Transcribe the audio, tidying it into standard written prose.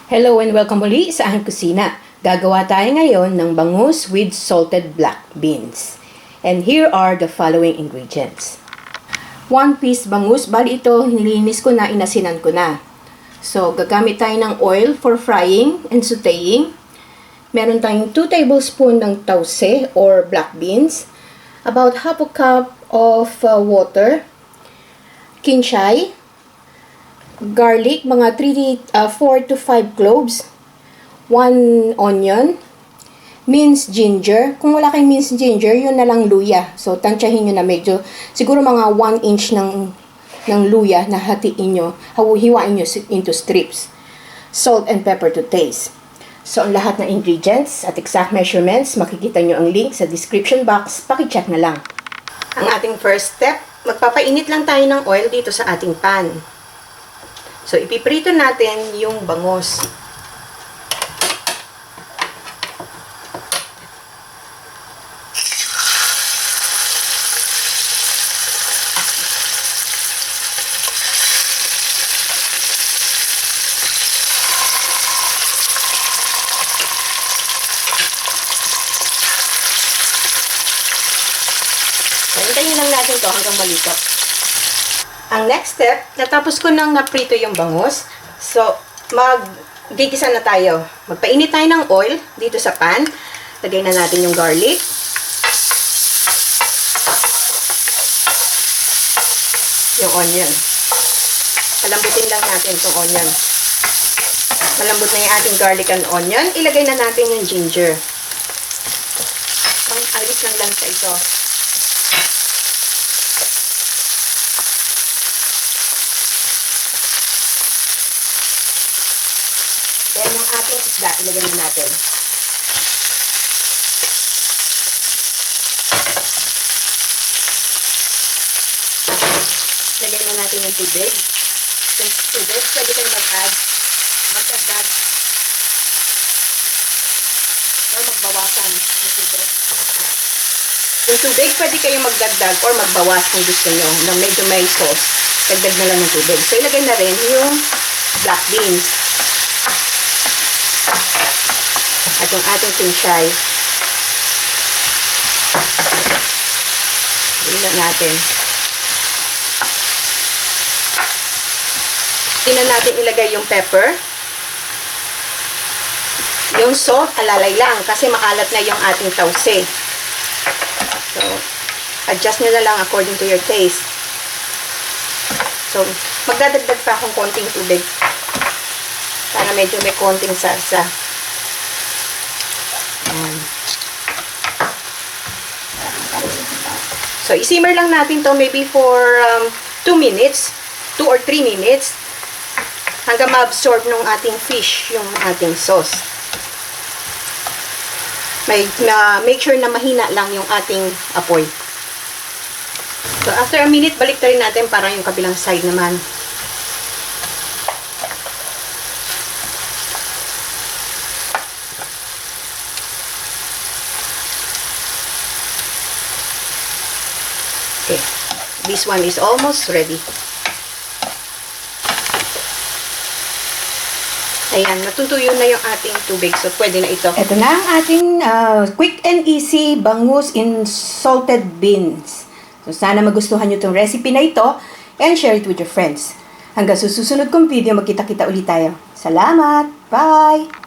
Hello and welcome muli sa aking kusina. Gagawa tayo ngayon ng bangus with salted black beans. And here are the following ingredients. 1 piece bangus, bali ito nilinis ko na, inasinan ko na. So, gagamit tayo ng oil for frying and sauteing. Meron tayong 2 tablespoons ng tause or black beans. About half a cup of water. Kinchay. Garlic, mga 4 to 5 cloves, 1 onion, minced ginger. Kung wala kayong minced ginger, yun na lang luya. So, tansyahin nyo na medyo, siguro mga 1 inch ng luya na hatiin nyo, hiwain nyo into strips. Salt and pepper to taste. So, ang lahat ng ingredients at exact measurements, makikita nyo ang link sa description box. Paki-check na lang. Ang ating first step, magpapainit lang tayo ng oil dito sa ating pan. So, ipiprito natin yung bangus. Hintayin lang natin to hanggang malikap. Ang next step, natapos ko nang naprito yung bangus. So, mag-gigisa na tayo. Magpainit tayo ng oil dito sa pan. Lagay na natin yung garlic. Yung onion. Palambutin lang natin itong onion. Malambot na yung ating garlic and onion. Ilagay na natin yung ginger. Pang-alis lang lang sa ito. Then, yung ating isda, ilagay na natin. Ilagay na natin yung tubig. Yung tubig, pwede kayo mag-add, magdagdag, or magbawasan yung tubig. Yung tubig, pwede kayo magdagdag or magbawas kung gusto nyo, na medyo may sauce. Dagdag na lang ng tubig. So, ilagay na rin yung black beans. At yung ating kinchay. Ilan natin. Tingnan natin ilagay yung pepper. Yung salt, alalay lang kasi makalat na yung ating tause. So, adjust nyo na lang according to your taste. So, magdadagdag pa akong konting tubig para medyo may konting sarsa. So, isimmer lang natin to maybe for 2 minutes, 2 or 3 minutes, hanggang ma-absorb ng ating fish, yung ating sauce. Make sure na mahina lang yung ating apoy. So, after a minute, balik rin natin para yung kabilang side naman. Okay, this one is almost ready. Ayan, natutuyo na yung ating tubig, so pwede na ito. Ito na ang ating quick and easy bangus in salted beans. So sana magustuhan nyo itong recipe na ito and share it with your friends. Hanggang susunod kong video, magkita-kita ulit tayo. Salamat! Bye!